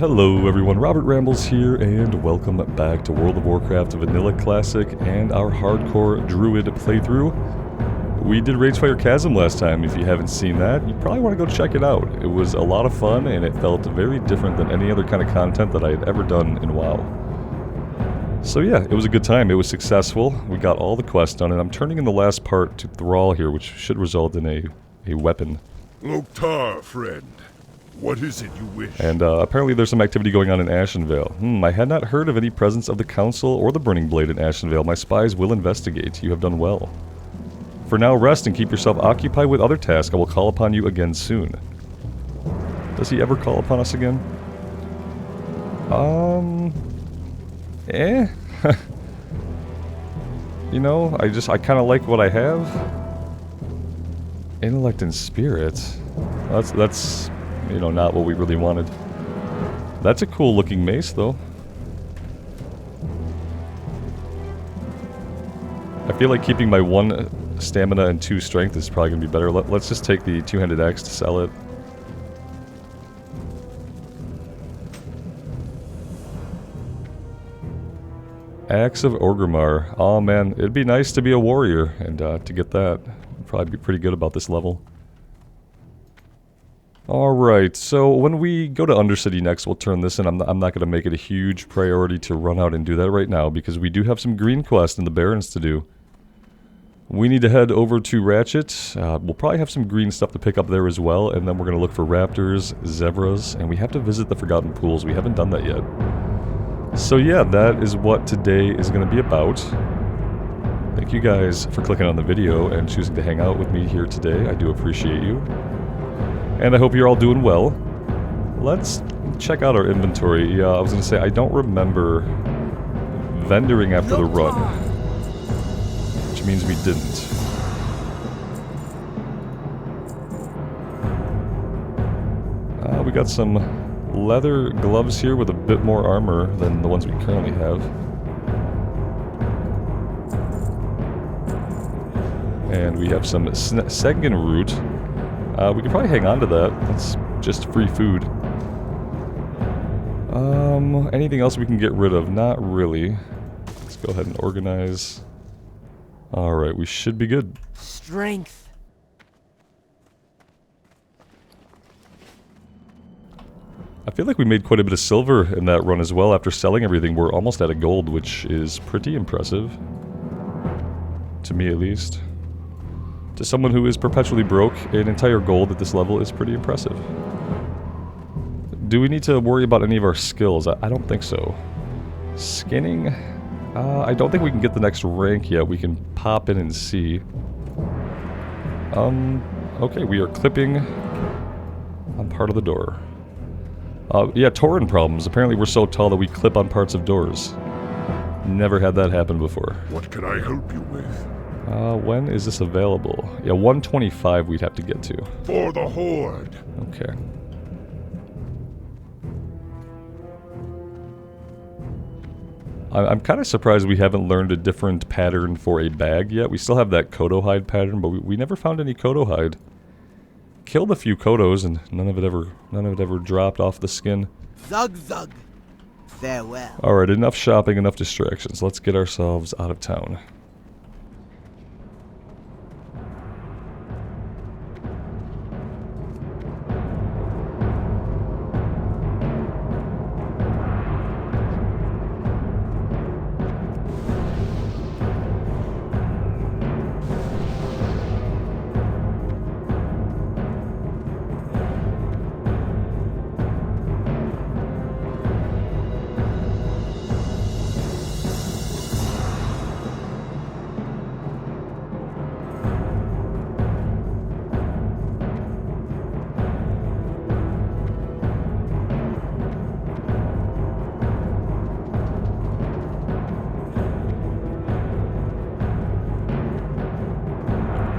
Hello everyone, Robert Rambles here, and welcome back to World of Warcraft Vanilla Classic and our hardcore Druid playthrough. We did Ragefire Chasm last time. If you haven't seen that, you probably want to go check it out. It was a lot of fun, and it felt very different than any other kind of content that I had ever done in WoW. So yeah, it was a good time. It was successful. We got all the quests done, and I'm turning in the last part to Thrall here, which should result in a weapon. Loktar, friend. What is it you wish? And apparently there's some activity going on in Ashenvale. I had not heard of any presence of the Council or the Burning Blade in Ashenvale. My spies will investigate. You have done well. For now, rest and keep yourself occupied with other tasks. I will call upon you again soon. Does he ever call upon us again? You know, I kind of like what I have. Intellect and Spirit. That's you know, not what we really wanted. That's a cool looking mace, though. I feel like keeping my 1 stamina and 2 strength is probably going to be better. Let's just take the 2-handed axe to sell it. Axe of Orgrimmar. Oh man, it'd be nice to be a warrior and to get that. I'd probably be pretty good about this level. Alright, so when we go to Undercity next, we'll turn this in. I'm not going to make it a huge priority to run out and do that right now, because we do have some green quests in the Barrens to do. We need to head over to Ratchet. We'll probably have some green stuff to pick up there as well, and then we're going to look for raptors, zebras, and we have to visit the Forgotten Pools. We haven't done that yet. So yeah, that is what today is going to be about. Thank you guys for clicking on the video and choosing to hang out with me here today. I do appreciate you. And I hope you're all doing well. Let's check out our inventory. Yeah, I was going to say, I don't remember vendoring after the run. Which means we didn't. We got some leather gloves here with a bit more armor than the ones we currently have. And we have some Seggen root. We could probably hang on to that. That's just free food. Anything else we can get rid of? Not really. Let's go ahead and organize. Alright, we should be good. Strength. I feel like we made quite a bit of silver in that run as well. After selling everything, we're almost out of gold, which is pretty impressive. To me, at least. To someone who is perpetually broke, an entire gold at this level is pretty impressive. Do we need to worry about any of our skills? I don't think so. Skinning? I don't think we can get the next rank yet. We can pop in and see. Okay, we are clipping on part of the door. Yeah, Tauren problems. Apparently we're so tall that we clip on parts of doors. Never had that happen before. What can I help you with? When is this available? Yeah, 125 we'd have to get to. For the Horde! Okay. I'm kind of surprised we haven't learned a different pattern for a bag yet. We still have that Kodo hide pattern, but we never found any Kodo hide. Killed a few Kodos, and none of it ever dropped off the skin. Zug zug. Farewell. Alright, enough shopping, enough distractions. Let's get ourselves out of town.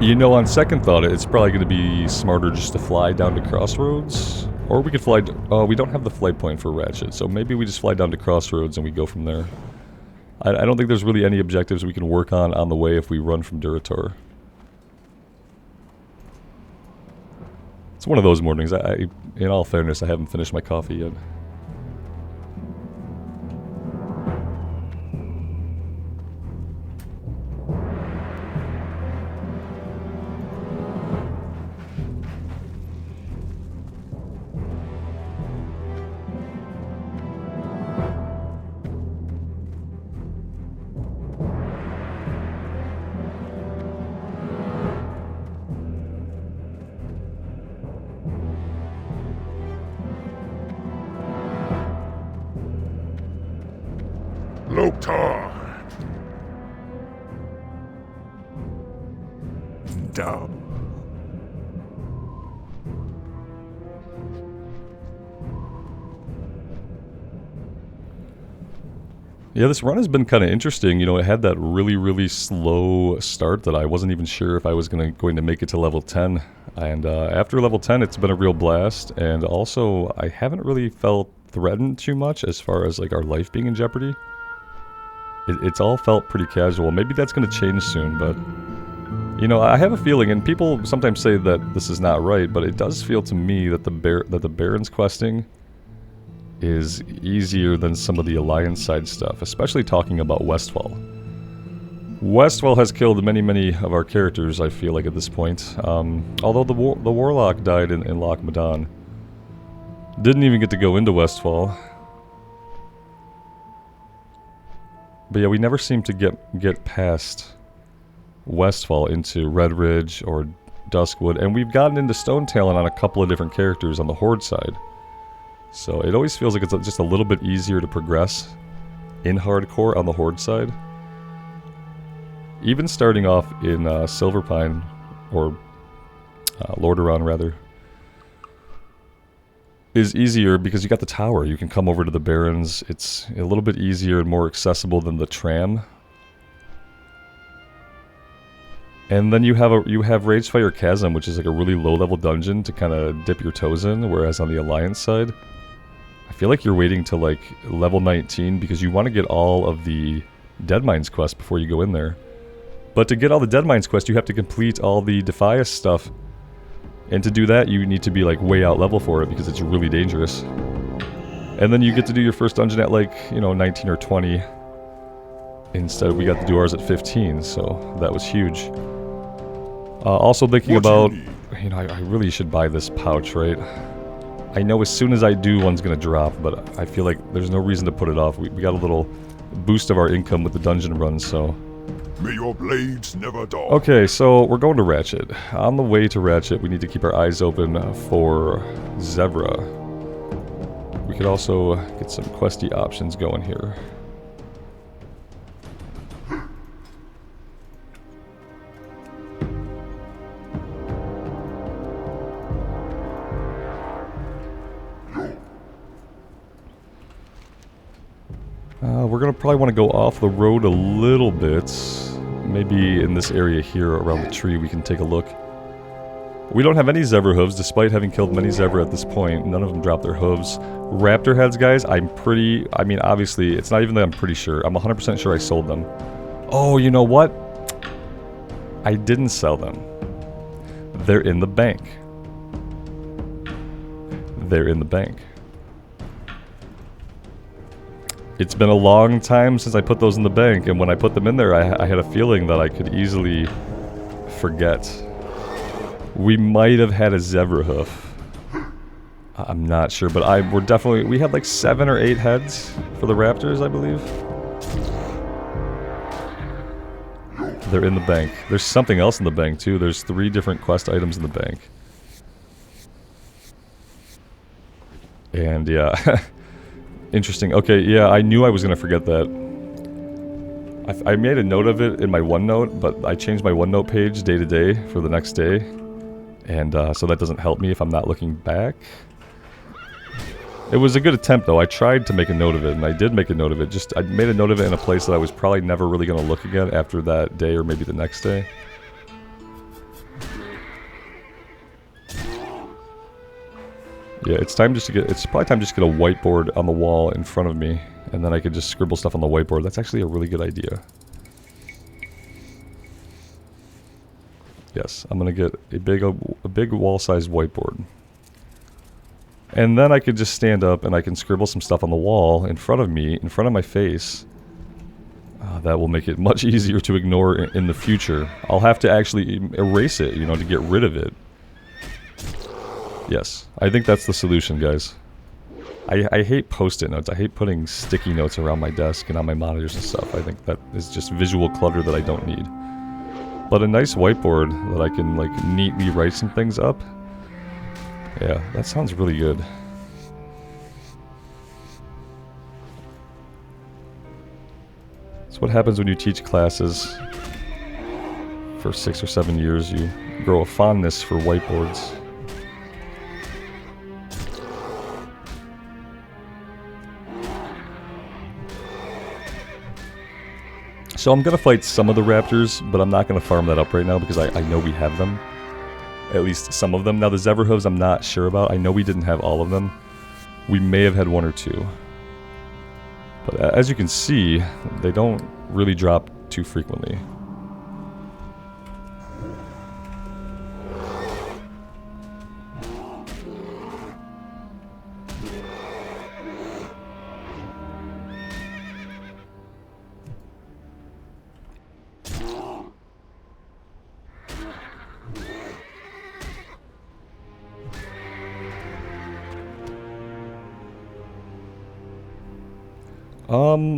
You know, on second thought, it's probably going to be smarter just to fly down to Crossroads. Or we could fly... we don't have the flight point for Ratchet, so maybe we just fly down to Crossroads and we go from there. I don't think there's really any objectives we can work on the way if we run from Durator. It's one of those mornings. In all fairness, I haven't finished my coffee yet. Loktar! Down. Yeah, this run has been kind of interesting. You know, it had that really, really slow start that I wasn't even sure if I was going to make it to level 10. And after level 10, it's been a real blast. And also, I haven't really felt threatened too much as far as like our life being in jeopardy. It's all felt pretty casual. Maybe that's going to change soon, but you know, I have a feeling, and people sometimes say that this is not right, but it does feel to me that the Barrens questing is easier than some of the Alliance side stuff, especially talking about Westfall. Westfall has killed many, many of our characters, I feel like, at this point. Although the Warlock died in Loch Madan. Didn't even get to go into Westfall. But yeah, we never seem to get past Westfall into Red Ridge or Duskwood, and we've gotten into Stone Talon on a couple of different characters on the Horde side. So it always feels like it's just a little bit easier to progress in hardcore on the Horde side. Even starting off in Silverpine, or Lordaeron rather, is easier because you got the tower. You can come over to the Barrens. It's a little bit easier and more accessible than the tram. And then you have Ragefire Chasm, which is like a really low-level dungeon to kind of dip your toes in, whereas on the Alliance side, I feel like you're waiting to like level 19 because you want to get all of the Deadmines quest before you go in there. But to get all the Deadmines quest, you have to complete all the Defias stuff. And to do that, you need to be like way out level for it because it's really dangerous. And then you get to do your first dungeon at like, you know, 19 or 20. Instead, we got to do ours at 15, so that was huge. Also thinking about, you know, I really should buy this pouch, right? I know as soon as I do, one's going to drop, but I feel like there's no reason to put it off. We got a little boost of our income with the dungeon run, so... May your blades never dull. Okay, so we're going to Ratchet. On the way to Ratchet, we need to keep our eyes open for Zevra. We could also get some questy options going here. We're going to probably want to go off the road a little bit. Maybe in this area here around the tree we can take a look. We don't have any zebra hooves, despite having killed many zebra at this point. None of them dropped their hooves. Raptor heads, guys, I mean, obviously, it's not even that I'm pretty sure. I'm 100% sure I sold them. Oh, you know what? I didn't sell them. They're in the bank. They're in the bank. It's been a long time since I put those in the bank, and when I put them in there, I had a feeling that I could easily forget. We might have had a zebra hoof. I'm not sure, but we had like 7 or 8 heads for the raptors, I believe. They're in the bank. There's something else in the bank too. There's 3 different quest items in the bank. And yeah... Interesting. Okay, yeah, I knew I was going to forget that. I made a note of it in my OneNote, but I changed my OneNote page day to day for the next day. And so that doesn't help me if I'm not looking back. It was a good attempt, though. I tried to make a note of it, and I did make a note of it. Just, I made a note of it in a place that I was probably never really going to look again after that day or maybe the next day. Yeah, it's probably time just to get a whiteboard on the wall in front of me, and then I could just scribble stuff on the whiteboard. That's actually a really good idea. Yes, I'm gonna get a big wall-sized whiteboard. And then I could just stand up and I can scribble some stuff on the wall in front of me, in front of my face. That will make it much easier to ignore in the future. I'll have to actually erase it, you know, to get rid of it. Yes, I think that's the solution, guys. I hate post-it notes. I hate putting sticky notes around my desk and on my monitors and stuff. I think that is just visual clutter that I don't need. But a nice whiteboard that I can, like, neatly write some things up. Yeah, that sounds really good. That's what happens when you teach classes for 6 or 7 years. You grow a fondness for whiteboards. So I'm going to fight some of the raptors, but I'm not going to farm that up right now because I know we have them. At least some of them. Now the Zeverhooves I'm not sure about. I know we didn't have all of them. We may have had 1 or 2. But as you can see, they don't really drop too frequently.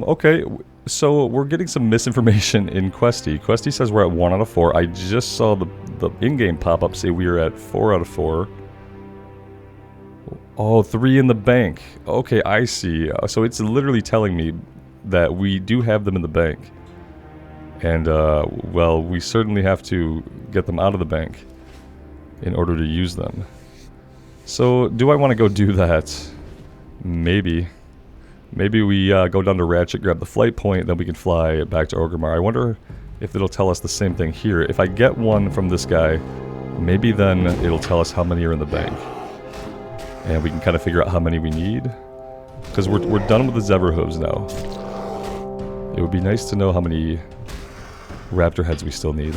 Okay, so we're getting some misinformation in Questy. Questy says we're at 1 out of 4. I just saw the in-game pop-up say we are at 4 out of 4. Oh, 3 in the bank. Okay, I see. So it's literally telling me that we do have them in the bank. And, well, we certainly have to get them out of the bank in order to use them. So, do I want to go do that? Maybe. Maybe we go down to Ratchet, grab the flight point, then we can fly back to Orgrimmar. I wonder if it'll tell us the same thing here. If I get 1 from this guy, maybe then it'll tell us how many are in the bank. And we can kind of figure out how many we need. Because we're done with the Zeverhooves now. It would be nice to know how many raptor heads we still need.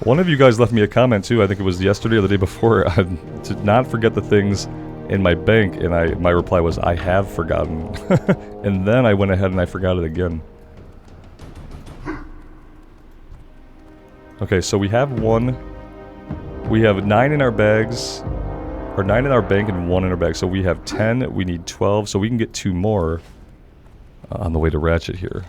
One of you guys left me a comment too, I think it was yesterday or the day before, to not forget the things in my bank, and my reply was, I have forgotten. And then I went ahead and I forgot it again. Okay, so we have 1. We have 9 in our bags, or 9 in our bank and 1 in our bag. So we have 10, we need 12, so we can get 2 more on the way to Ratchet here.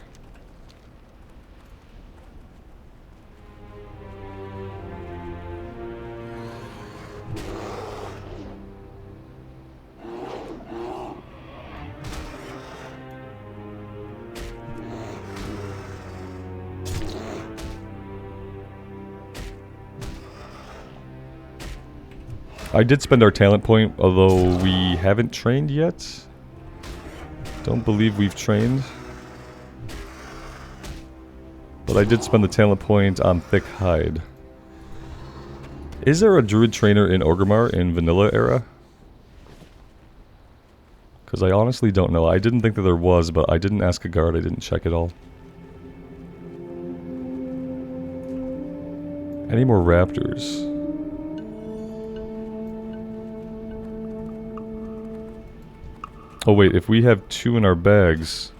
I did spend our talent point, although we haven't trained yet. Don't believe we've trained. But I did spend the talent point on Thick Hide. Is there a Druid trainer in Orgrimmar in Vanilla era? Because I honestly don't know. I didn't think that there was, but I didn't ask a guard. I didn't check it all. Any more raptors? Oh wait, if we have 2 in our bags...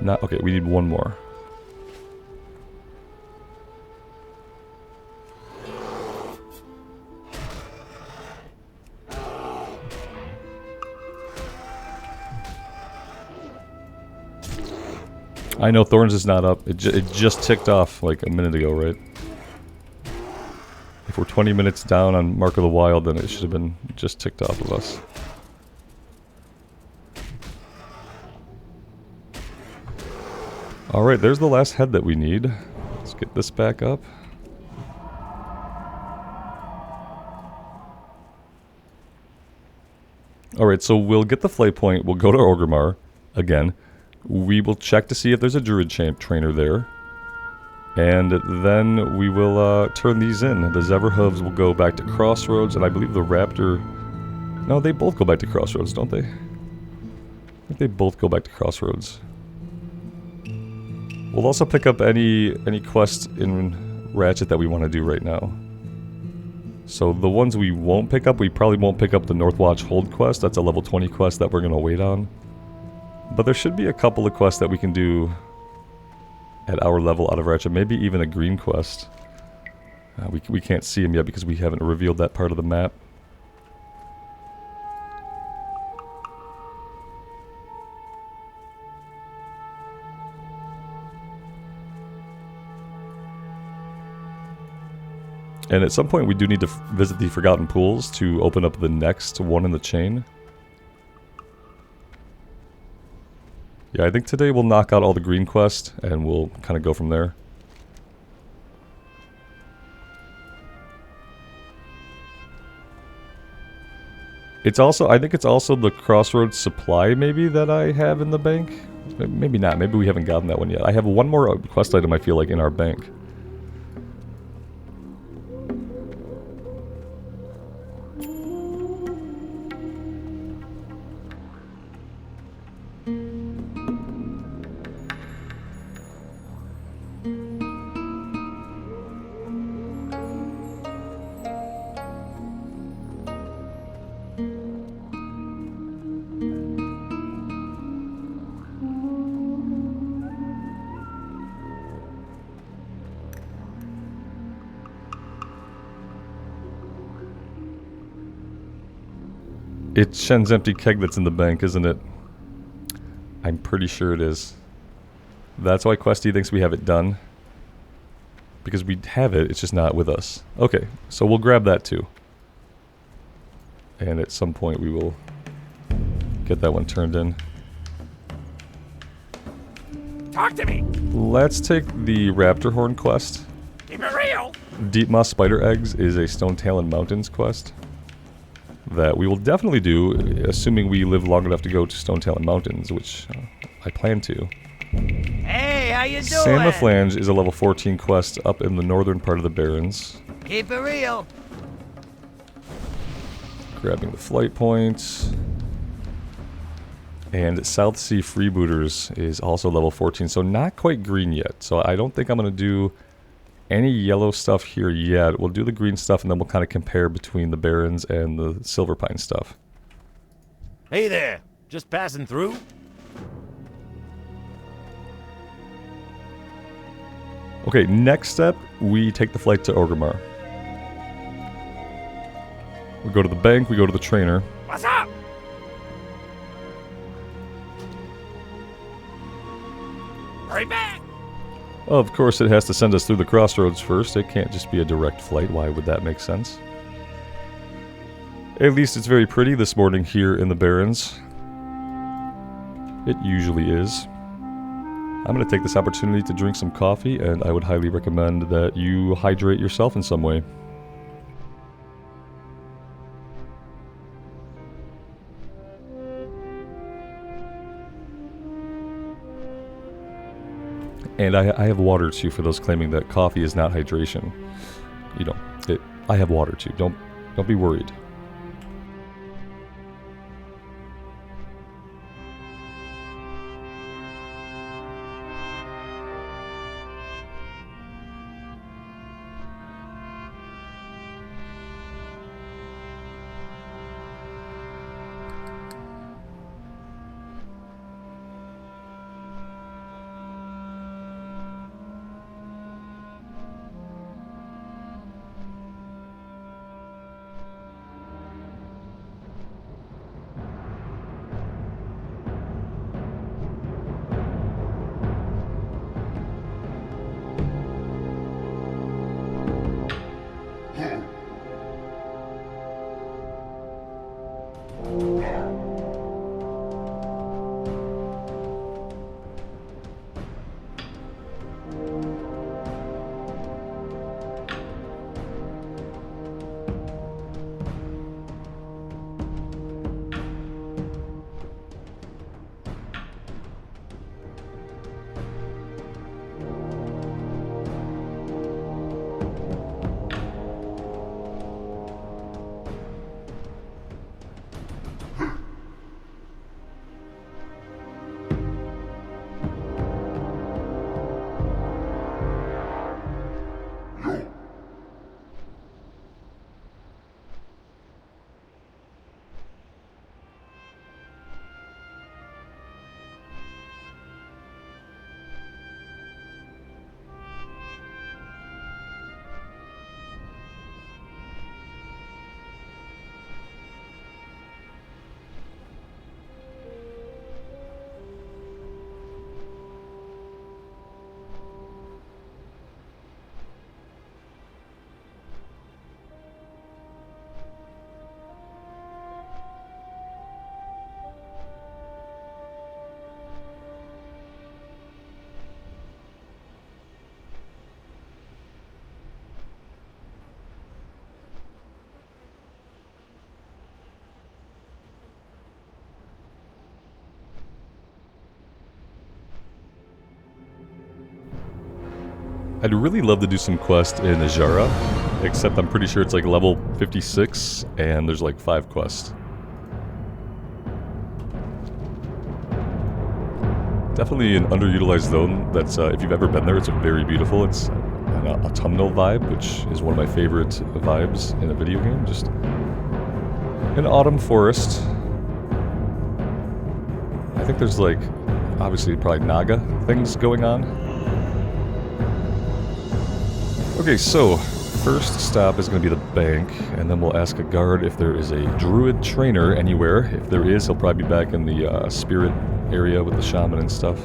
Not okay, we need 1 more. I know Thorns is not up. It just ticked off like a minute ago, right? If we're 20 minutes down on Mark of the Wild, then it should have been just ticked off of us. Alright, there's the last head that we need. Let's get this back up. Alright, so we'll get the flight point. We'll go to Orgrimmar again. We will check to see if there's a Druid trainer there. And then we will turn these in. The Zeverhooves will go back to Crossroads, and I believe the Raptor... No, they both go back to Crossroads, don't they? I think they both go back to Crossroads. We'll also pick up any quests in Ratchet that we want to do right now. So the ones we won't pick up, we probably won't pick up the Northwatch Hold quest. That's a level 20 quest that we're going to wait on. But there should be a couple of quests that we can do at our level out of Ratchet, maybe even a green quest. We can't see them yet because we haven't revealed that part of the map. And at some point we do need to visit the Forgotten Pools to open up the next one in the chain. Yeah, I think today we'll knock out all the green quests and we'll kind of go from there. It's also, I think it's also the Crossroads supply maybe that I have in the bank. Maybe not, maybe we haven't gotten that one yet. I have one more quest item I feel like in our bank. It's Shen's empty keg that's in the bank, isn't it? I'm pretty sure it is. That's why Questy thinks we have it done. Because we have it, it's just not with us. Okay, so we'll grab that too. And at some point we will get that one turned in. Talk to me! Let's take the Raptor Horn quest. Keep it real! Deep Moss Spider Eggs is a Stone Talon Mountains quest that we will definitely do, assuming we live long enough to go to Stone Talon Mountains, which I plan to. Hey, how you doing? Samaflange is a level 14 quest up in the northern part of the Barrens. Keep it real! Grabbing the flight points. And South Sea Freebooters is also level 14, so not quite green yet. So I don't think I'm going to do any yellow stuff here yet. We'll do the green stuff and then we'll kind of compare between the Barrens and the Silverpine stuff. Hey there! Just passing through? Okay, next step, we take the flight to Orgrimmar. We go to the bank, we go to the trainer. What's up? Hurry back! Of course, it has to send us through the crossroads first. It can't just be a direct flight. Why would that make sense? At least it's very pretty this morning here in the Barrens. It usually is. I'm going to take this opportunity to drink some coffee, and I would highly recommend that you hydrate yourself in some way. And I have water too for those claiming that coffee is not hydration. You know, I have water too. Don't be worried. I'd really love to do some quest in Ajara, except I'm pretty sure it's like level 56, and there's like 5 quests. Definitely an underutilized zone. That's if you've ever been there, it's very beautiful. It's an autumnal vibe, which is one of my favorite vibes in a video game. Just an autumn forest. I think there's like, obviously probably Naga things going on. Okay, so first stop is going to be the bank, and then we'll ask a guard if there is a Druid trainer anywhere. If there is, he'll probably be back in the spirit area with the shaman and stuff.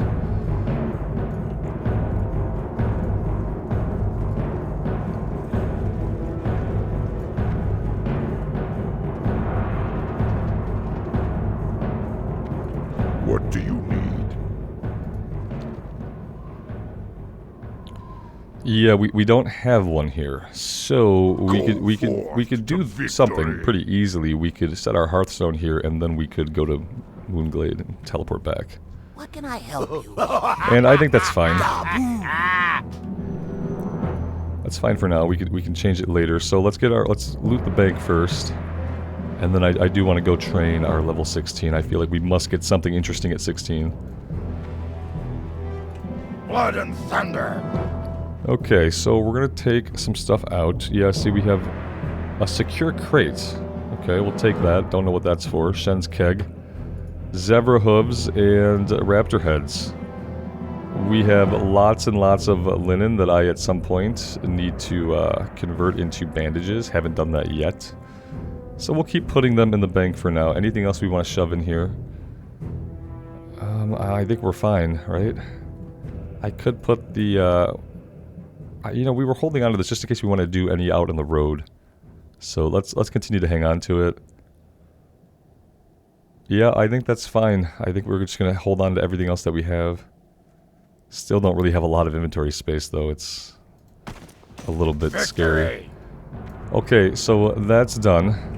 What do you need? Yeah, we don't have one here, so we could do something pretty easily. We could set our Hearthstone here, and then we could go to Moonglade and teleport back. What can I help you? And I think that's fine. That's fine for now. We can change it later. So let's loot the bank first, and then I do want to go train our level 16. I feel like we must get something interesting at 16. Blood and thunder! Okay, so we're gonna take some stuff out. Yeah, see, we have a secure crate. Okay, we'll take that. Don't know what that's for. Shen's keg, zebra hooves, and raptor heads. We have lots and lots of linen that I, at some point, need to convert into bandages. Haven't done that yet. So we'll keep putting them in the bank for now. Anything else we want to shove in here? I think we're fine, right? I could put the... you know, we were holding on to this just in case we want to do any out on the road. So let's continue to hang on to it. Yeah, I think that's fine. I think we're just going to hold on to everything else that we have. Still don't really have a lot of inventory space, though. It's a little bit scary. Okay, so that's done.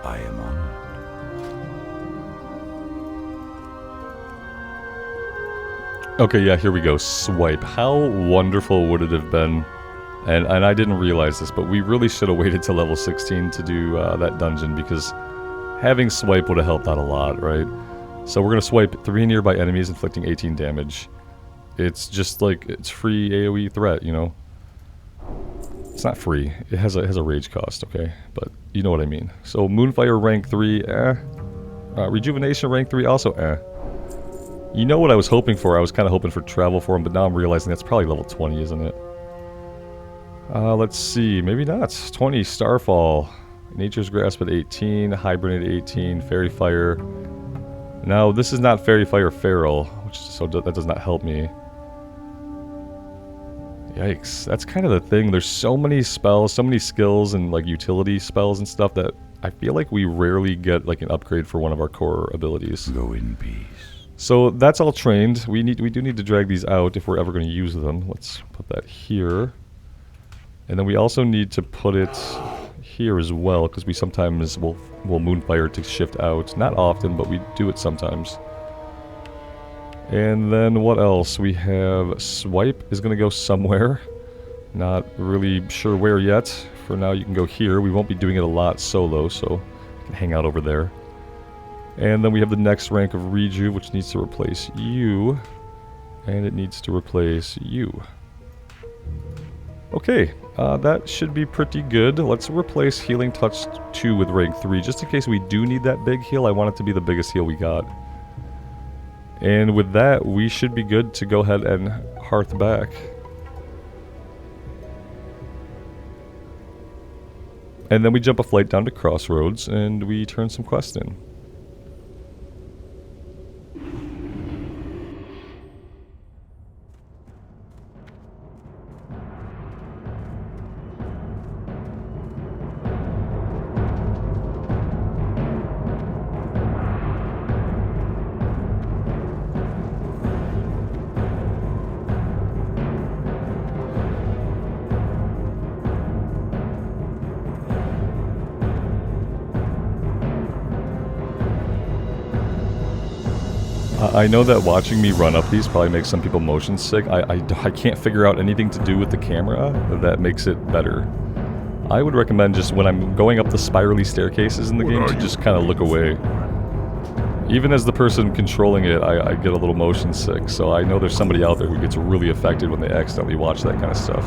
I am honored. Okay, yeah, here we go. Swipe. How wonderful would it have been? And I didn't realize this, but we really should have waited till level 16 to do that dungeon, because having swipe would have helped out a lot, right? So we're going to swipe 3 nearby enemies, inflicting 18 damage. It's just like, it's free AoE threat, you know? It's not free. It has a rage cost, okay? But you know what I mean. So Moonfire rank 3, Rejuvenation rank 3, also You know what I was hoping for? I was kind of hoping for Travel Form, but now I'm realizing that's probably level 20, isn't it? Let's see. Maybe not. 20, Starfall. Nature's Grasp at 18, Hibernate at 18, Fairy Fire. Now, this is not Fairy Fire Feral, so that does not help me. Yikes. That's kind of the thing. There's so many spells, so many skills and like utility spells and stuff that I feel like we rarely get like an upgrade for one of our core abilities. Go in peace. So that's all trained. We do need to drag these out if we're ever going to use them. Let's put that here. And then we also need to put it here as well, because we sometimes will Moonfire to shift out. Not often, but we do it sometimes. And then what else? We have Swipe is going to go somewhere. Not really sure where yet. For now, you can go here. We won't be doing it a lot solo, so you can hang out over there. And then we have the next rank of Reju, which needs to replace you. And it needs to replace you. Okay, that should be pretty good. Let's replace Healing Touch 2 with rank 3, just in case we do need that big heal. I want it to be the biggest heal we got. And with that, we should be good to go ahead and hearth back. And then we jump a flight down to Crossroads and we turn some quests in. I know that watching me run up these probably makes some people motion sick. I can't figure out anything to do with the camera that makes it better. I would recommend just when I'm going up the spirally staircases in the game to just kind of look away. Even as the person controlling it, I get a little motion sick, so I know there's somebody out there who gets really affected when they accidentally watch that kind of stuff.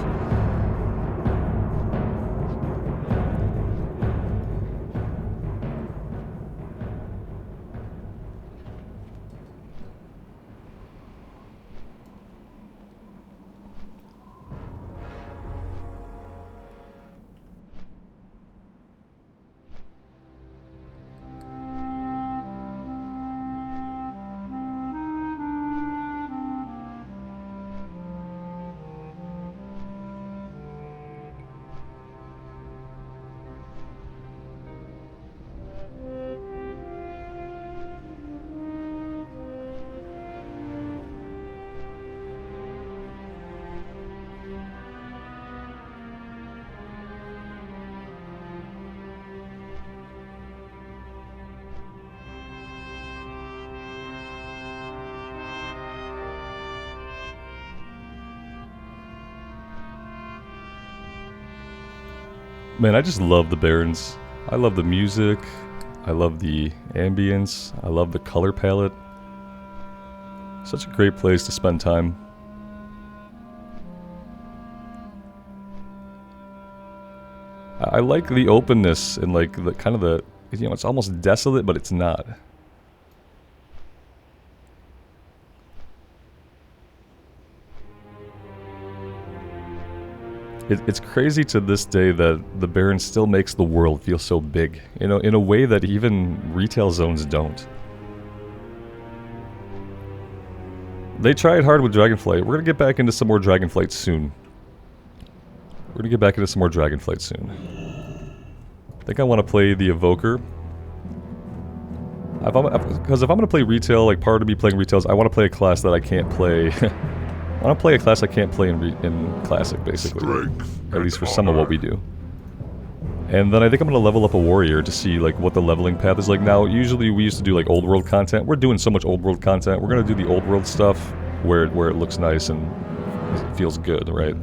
Man, I just love the Barrens. I love the music. I love the ambience. I love the color palette. Such a great place to spend time. I like the openness and like the kind of the, you know, it's almost desolate, but it's not. It's crazy to this day that the Barrens still makes the world feel so big, you know, in a way that even retail zones don't. They tried hard with Dragonflight. We're gonna get back into some more Dragonflight soon. I think I want to play the Evoker. Because if I'm gonna play retail, like part of me playing retail is I want to play a class that I can't play. I want to play a class I can't play in Classic, basically. At least for some of what we do. And then I think I'm going to level up a warrior to see like what the leveling path is like. Now, usually we used to do like old world content. We're doing so much old world content. We're going to do the old world stuff where it looks nice and it feels good, right?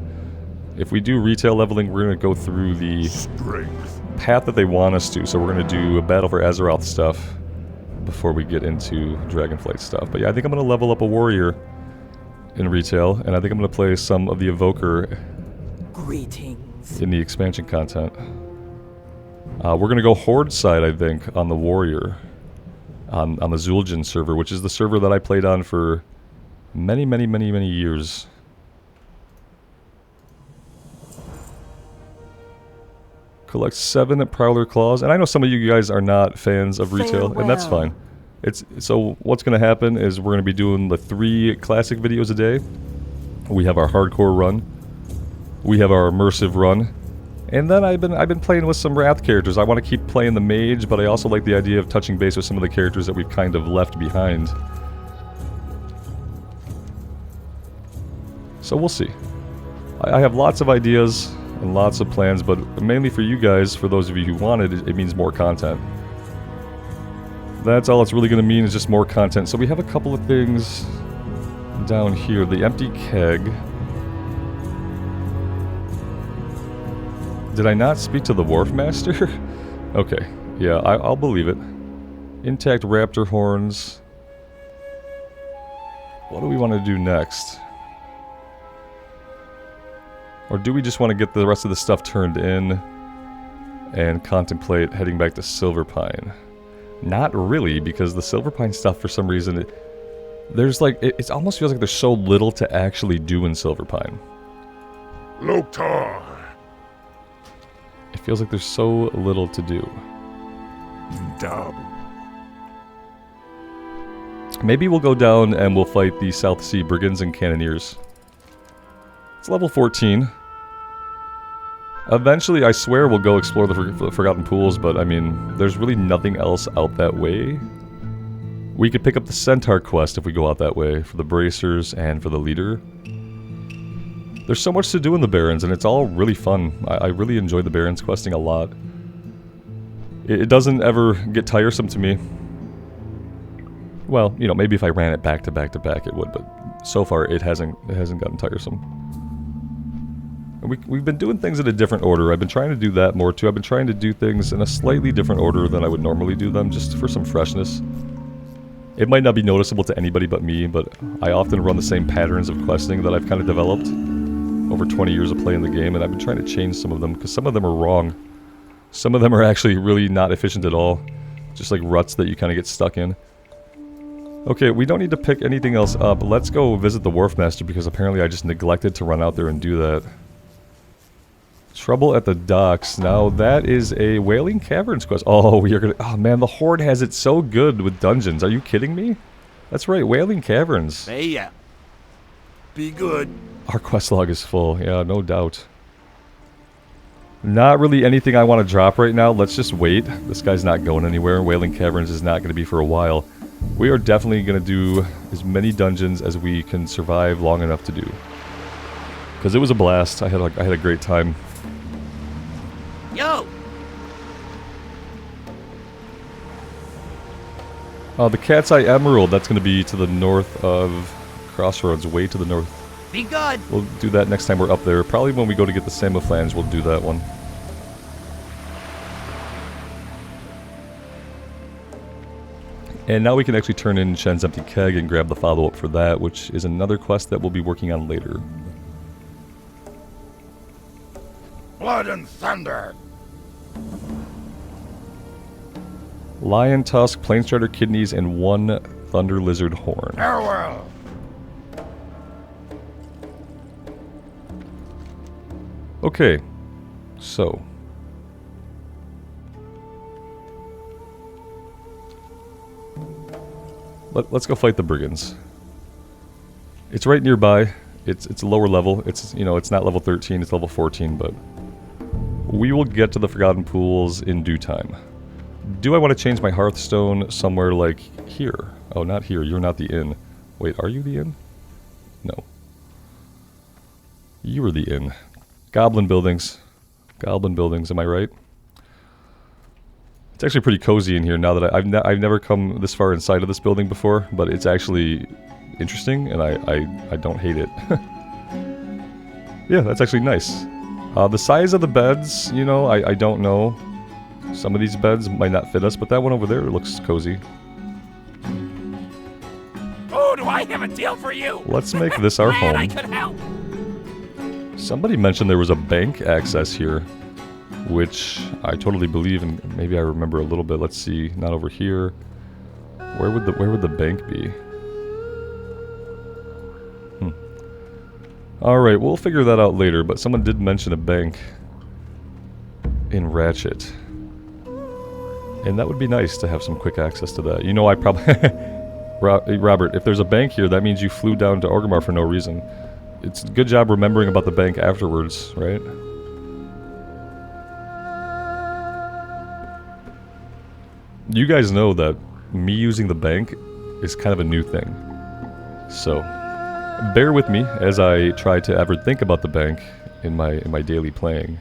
If we do retail leveling, we're going to go through the path that they want us to. So we're going to do a Battle for Azeroth stuff before we get into Dragonflight stuff. But yeah, I think I'm going to level up a warrior in retail, and I think I'm going to play some of the Evoker Greetings. in the expansion content. We're going to go Horde side, I think, on the warrior. On the Zul'jin server, which is the server that I played on for many years. Collect 7 Prowler Claws, and I know some of you guys are not fans of retail, and that's fine. So what's going to happen is we're going to be doing the 3 classic videos a day. We have our hardcore run. We have our immersive run. And then I've been playing with some Wrath characters. I want to keep playing the mage, but I also like the idea of touching base with some of the characters that we've kind of left behind. So we'll see. I have lots of ideas and lots of plans, but mainly for you guys, for those of you who want it, it means more content. That's all it's really going to mean, is just more content. So we have a couple of things down here. The empty keg. Did I not speak to the Wharf Master? Okay, yeah, I'll believe it. Intact raptor horns. What do we want to do next? Or do we just want to get the rest of the stuff turned in and contemplate heading back to Silverpine? Not really, because the Silverpine stuff, for some reason, There's like, it almost feels like there's so little to actually do in Silverpine. Loktar. It feels like there's so little to do. Dub. Maybe we'll go down and we'll fight the South Sea Brigands and Cannoneers. It's level 14. Eventually, I swear we'll go explore the Forgotten Pools, but I mean, there's really nothing else out that way. We could pick up the Centaur quest if we go out that way, for the Bracers and for the Leader. There's so much to do in the Barrens, and it's all really fun. I really enjoy the Barrens questing a lot. It doesn't ever get tiresome to me. Well, you know, maybe if I ran it back to back to back, it would, but so far it hasn't gotten tiresome. And we've been doing things in a different order. I've been trying to do that more too. I've been trying to do things in a slightly different order than I would normally do them, just for some freshness. It might not be noticeable to anybody but me, but I often run the same patterns of questing that I've kind of developed over 20 years of playing the game, and I've been trying to change some of them, because some of them are wrong. Some of them are actually really not efficient at all. Just like ruts that you kind of get stuck in. Okay, we don't need to pick anything else up. Let's go visit the Wharfmaster, because apparently I just neglected to run out there and do that. Trouble at the docks. Now, that is a Whalen Caverns quest. Oh, we are gonna... Oh, man, the Horde has it so good with dungeons. Are you kidding me? That's right, Whalen Caverns. Hey, yeah. Be good. Our quest log is full. Yeah, no doubt. Not really anything I want to drop right now. Let's just wait. This guy's not going anywhere. Whalen Caverns is not going to be for a while. We are definitely going to do as many dungeons as we can survive long enough to do. Because it was a blast. I had a great time. Yo! The Cat's Eye Emerald, that's going to be to the north of Crossroads, way to the north. Be good! We'll do that next time we're up there. Probably when we go to get the Samoflange, we'll do that one. And now we can actually turn in Shen's Empty Keg and grab the follow-up for that, which is another quest that we'll be working on later. Blood and thunder. Lion Tusk, Planestrider Kidneys, and 1 Thunder Lizard Horn. Farewell. Okay, so... Let's go fight the Brigands. It's right nearby. It's a lower level. It's, you know, it's not level 13, it's level 14, but... we will get to the Forgotten Pools in due time. Do I want to change my Hearthstone somewhere like here? Oh, not here. You're not the inn. Wait, are you the inn? No. You are the inn. Goblin Buildings. Goblin Buildings, am I right? It's actually pretty cozy in here now that I've never come this far inside of this building before, but it's actually interesting, and I don't hate it. Yeah, that's actually nice. The size of the beds, you know, I don't know. Some of these beds might not fit us, but that one over there looks cozy. Oh, do I have a deal for you? Let's make this our Glad home. I could help. Somebody mentioned there was a bank access here, which I totally believe, and maybe I remember a little bit. Let's see, not over here. Where would the bank be? All right, we'll figure that out later. But someone did mention a bank in Ratchet, and that would be nice to have some quick access to that. You know, I probably Robert, if there's a bank here, that means you flew down to Orgrimmar for no reason. It's a good job remembering about the bank afterwards, right? You guys know that me using the bank is kind of a new thing. So, bear with me as I try to ever think about the bank in my daily playing.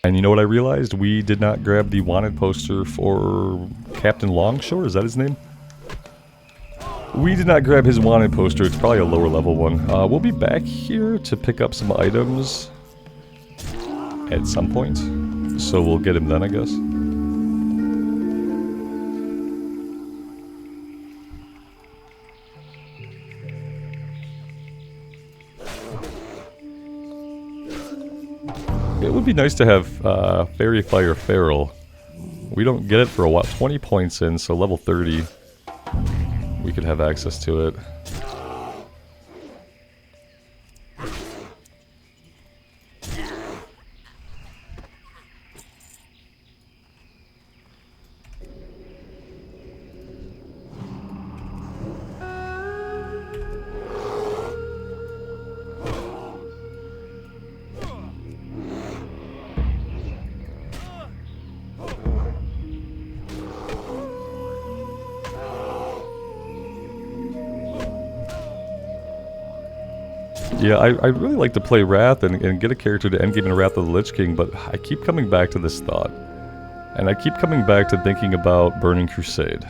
And you know what I realized? We did not grab the wanted poster for Captain Longshore, is that his name? We did not grab his wanted poster, it's probably a lower level one. We'll be back here to pick up some items at some point. So we'll get him then, I guess. It would be nice to have Fairy Fire Feral. We don't get it for a while. 20 points in, so level 30. We could have access to it. Yeah, I'd really like to play Wrath and get a character to endgame in Wrath of the Lich King, but I keep coming back to this thought. And I keep coming back to thinking about Burning Crusade.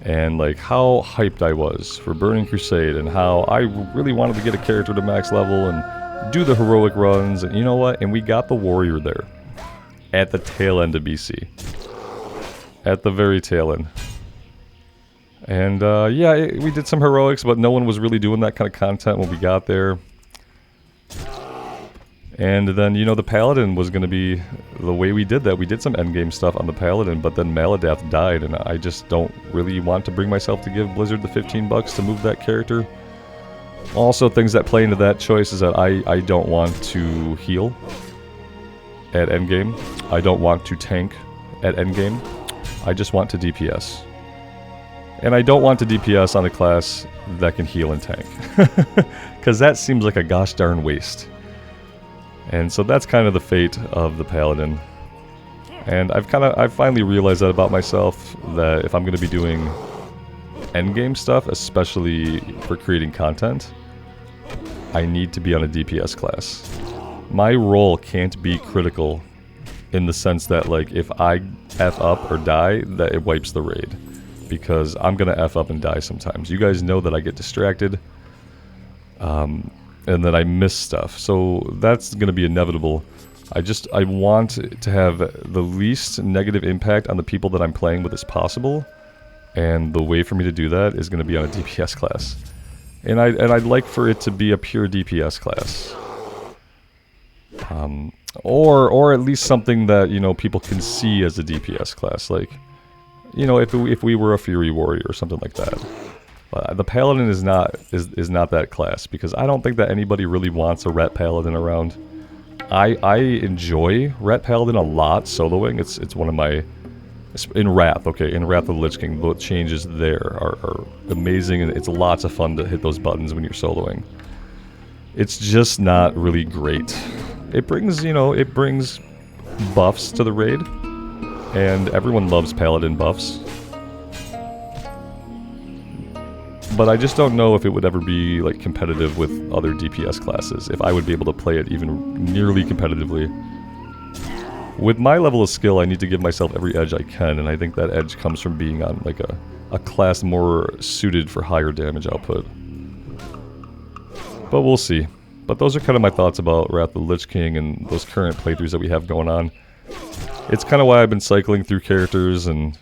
And like how hyped I was for Burning Crusade and how I really wanted to get a character to max level and do the heroic runs. And you know what? And we got the warrior there. At the tail end of BC. At the very tail end. And yeah, we did some heroics, but no one was really doing that kind of content when we got there. And then, you know, the Paladin was going to be the way we did that. We did some endgame stuff on the Paladin, but then Maladath died, and I just don't really want to bring myself to give Blizzard the $15 to move that character. Also, things that play into that choice is that I don't want to heal at endgame. I don't want to tank at endgame. I just want to DPS. And I don't want to DPS on a class that can heal and tank. Because that seems like a gosh darn waste. And so that's kind of the fate of the Paladin. And I've finally realized that about myself, that if I'm going to be doing endgame stuff, especially for creating content, I need to be on a DPS class. My role can't be critical in the sense that, like, if I F up or die, that it wipes the raid. Because I'm gonna F up and die sometimes. You guys know that I get distracted, and that I miss stuff. So that's gonna be inevitable. I want to have the least negative impact on the people that I'm playing with as possible, and the way for me to do that is gonna be on a DPS class. And I'd like for it to be a pure DPS class. Or at least something that, you know, people can see as a DPS class, like, you know, if we were a Fury Warrior or something like that. The Paladin is not that class, because I don't think that anybody really wants a Ret Paladin around. I enjoy Ret Paladin a lot soloing. It's one of my... In Wrath, okay, in Wrath of the Lich King, the changes there are amazing, and it's lots of fun to hit those buttons when you're soloing. It's just not really great. It brings, you know, it brings buffs to the raid. And everyone loves Paladin buffs. But I just don't know if it would ever be, like, competitive with other DPS classes. If I would be able to play it even nearly competitively. With my level of skill, I need to give myself every edge I can, and I think that edge comes from being on, like, a class more suited for higher damage output. But we'll see. But those are kind of my thoughts about Wrath of the Lich King and those current playthroughs that we have going on. It's kind of why I've been cycling through characters, and...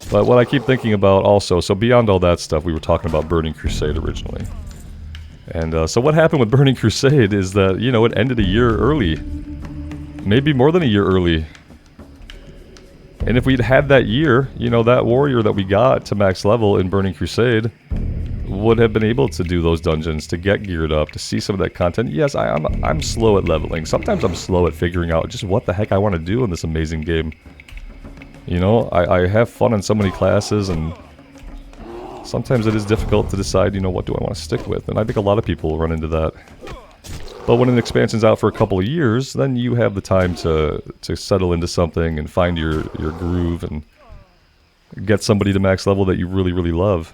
But what I keep thinking about also, so beyond all that stuff, we were talking about Burning Crusade originally. And so what happened with Burning Crusade is that, you know, it ended a year early. Maybe more than a year early. And if we'd had that year, you know, that warrior that we got to max level in Burning Crusade would have been able to do those dungeons, to get geared up, to see some of that content. Yes, I'm slow at leveling. Sometimes I'm slow at figuring out just what the heck I want to do in this amazing game. You know, I have fun in so many classes, and sometimes it is difficult to decide, you know, what do I want to stick with. And I think a lot of people run into that. But when an expansion's out for a couple of years, then you have the time to settle into something and find your groove and get somebody to max level that you really, really love.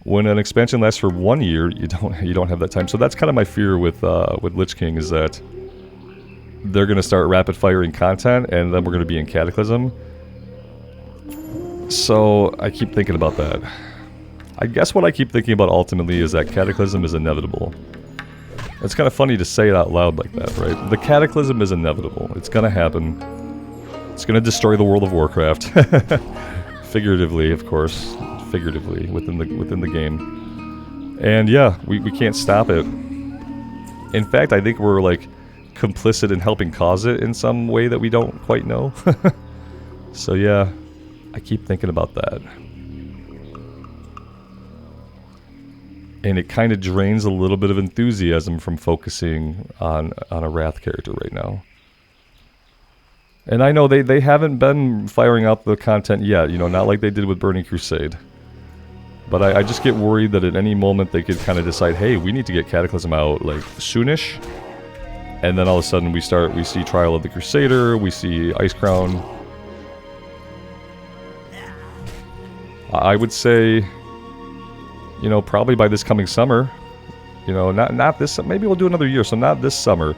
When an expansion lasts for 1 year, you don't have that time. So that's kind of my fear with Lich King, is that they're going to start rapid firing content, and then we're going to be in Cataclysm. So I keep thinking about that. I guess what I keep thinking about ultimately is that Cataclysm is inevitable. It's kind of funny to say it out loud like that, right? The Cataclysm is inevitable. It's going to happen. It's going to destroy the world of Warcraft. Figuratively, of course. Figuratively, within the game. And yeah, we can't stop it. In fact, I think we're like complicit in helping cause it in some way that we don't quite know. So yeah, I keep thinking about that. And it kind of drains a little bit of enthusiasm from focusing on a Wrath character right now. And I know they haven't been firing out the content yet, you know, not like they did with Burning Crusade. But I just get worried that at any moment they could kind of decide, hey, we need to get Cataclysm out, like, soonish. And then all of a sudden we see Trial of the Crusader, we see Ice Crown. I would say, you know, probably by this coming summer. You know, not this, maybe we'll do another year, so not this summer.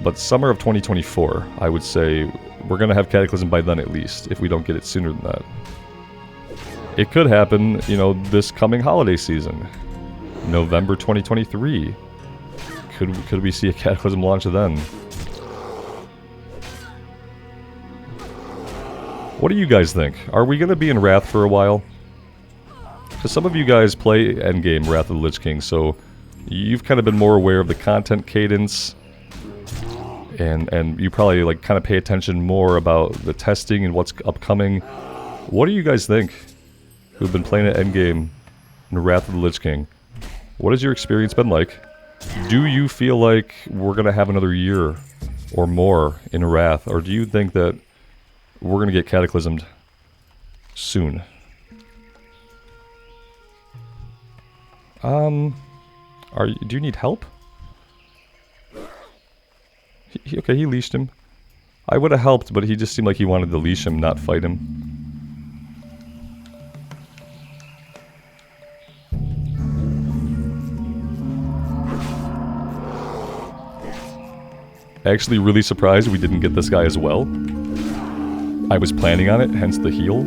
But summer of 2024, I would say we're going to have Cataclysm by then at least, if we don't get it sooner than that. It could happen, you know, this coming holiday season. November 2023. Could we see a Cataclysm launch then? What do you guys think? Are we going to be in Wrath for a while? Because some of you guys play endgame Wrath of the Lich King, so you've kind of been more aware of the content cadence. And you probably like kind of pay attention more about the testing and what's upcoming. What do you guys think, who've been playing at endgame in Wrath of the Lich King? What has your experience been like? Do you feel like we're going to have another year or more in Wrath? Or do you think that we're going to get cataclysmed soon? Do you need help? Okay, he leashed him. I would have helped, but he just seemed like he wanted to leash him, not fight him. Actually really surprised we didn't get this guy as well. I was planning on it, hence the heal.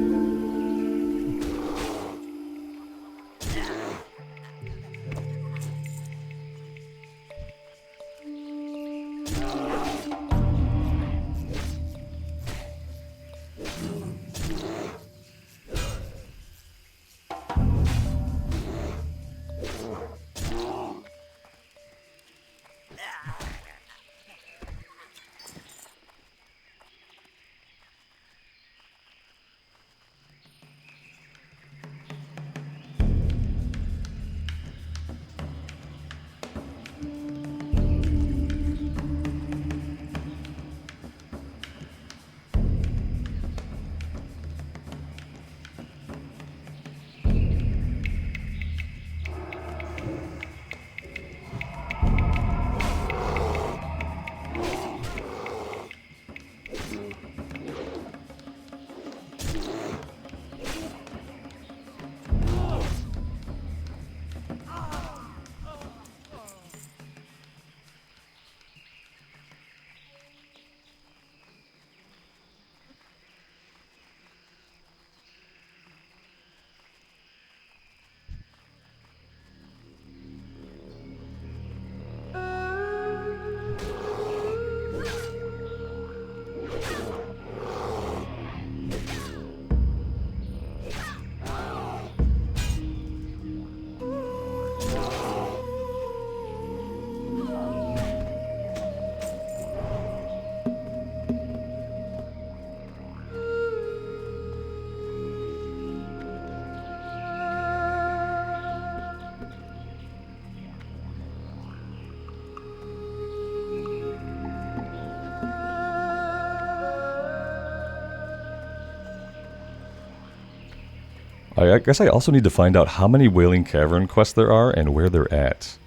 I guess I also need to find out how many Whalen Cavern quests there are and where they're at.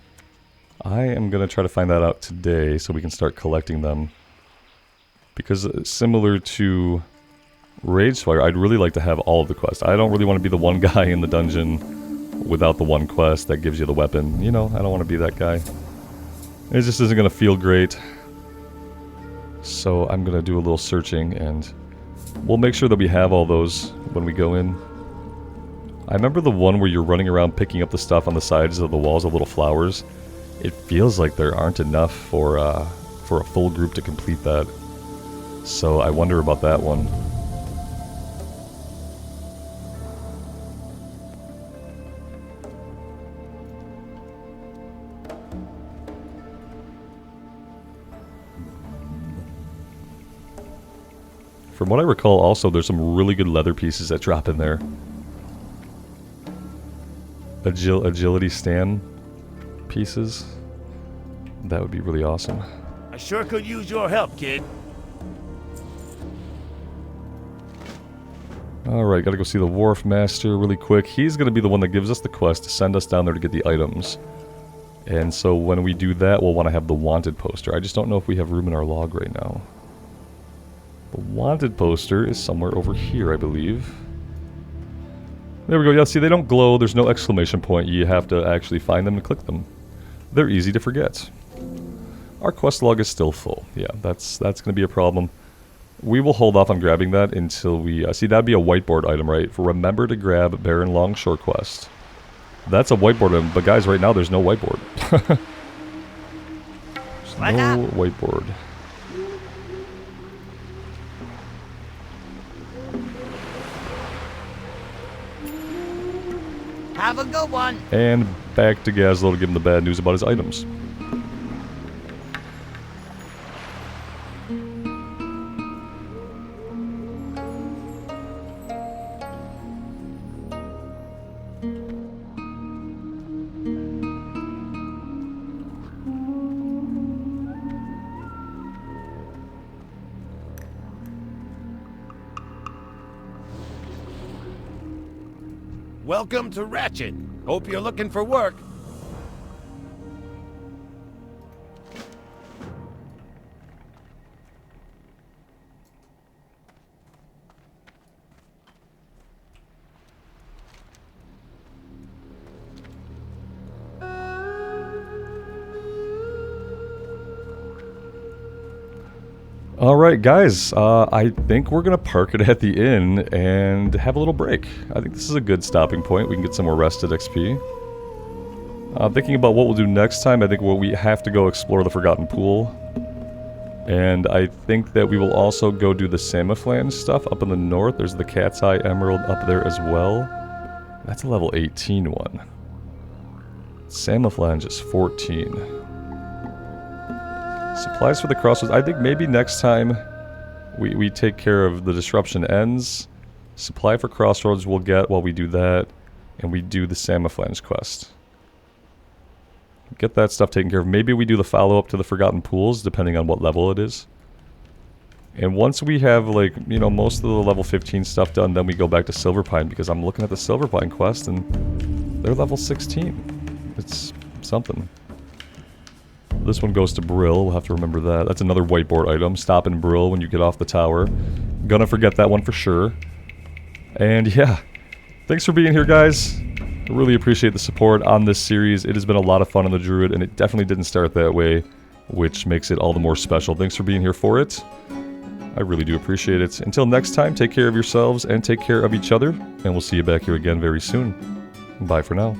I am going to try to find that out today so we can start collecting them. Because similar to Ragefire, I'd really like to have all of the quests. I don't really want to be the one guy in the dungeon without the one quest that gives you the weapon. You know, I don't want to be that guy. It just isn't going to feel great. So I'm going to do a little searching, and we'll make sure that we have all those when we go in. I remember the one where you're running around picking up the stuff on the sides of the walls, the little flowers. It feels like there aren't enough for a full group to complete that. So I wonder about that one. From what I recall, also, there's some really good leather pieces that drop in there. Agility stand pieces. That would be really awesome. I sure could use your help, kid. Alright, gotta go see the Wharf Master really quick. He's gonna be the one that gives us the quest to send us down there to get the items. And so when we do that, we'll want to have the wanted poster. I just don't know if we have room in our log right now. The wanted poster is somewhere over here, I believe. There we go. Yeah, see, they don't glow. There's no exclamation point. You have to actually find them and click them. They're easy to forget. Our quest log is still full. Yeah, that's going to be a problem. We will hold off on grabbing that until we... see, that'd be a whiteboard item, right? For remember to grab Barren Longshore quest. That's a whiteboard item, but guys, right now there's no whiteboard. There's no whiteboard. Have a good one. And back to Gazlo to give him the bad news about his items. Welcome to Ratchet. Hope you're looking for work. Alright guys, I think we're going to park it at the inn and have a little break. I think this is a good stopping point. We can get some more rested XP. Thinking about what we'll do next time, I think we have to go explore the Forgotten Pool. And I think that we will also go do the Samaflange stuff up in the north. There's the Cat's Eye Emerald up there as well. That's a level 18 one. Samaflange is 14. Supplies for the crossroads. I think maybe next time we take care of the disruption ends. Supply for crossroads we'll get while we do that. And we do the Samaflange quest. Get that stuff taken care of. Maybe we do the follow-up to the Forgotten Pools, depending on what level it is. And once we have, like, you know, most of the level 15 stuff done, then we go back to Silverpine, because I'm looking at the Silverpine quest, and they're level 16. It's something. This one goes to Brill, we'll have to remember that. That's another whiteboard item. Stop in Brill when you get off the tower. Gonna forget that one for sure. And yeah, thanks for being here, guys. I really appreciate the support on this series. It has been a lot of fun on the Druid, and it definitely didn't start that way, which makes it all the more special. Thanks for being here for it. I really do appreciate it. Until next time, take care of yourselves and take care of each other, and we'll see you back here again very soon. Bye for now.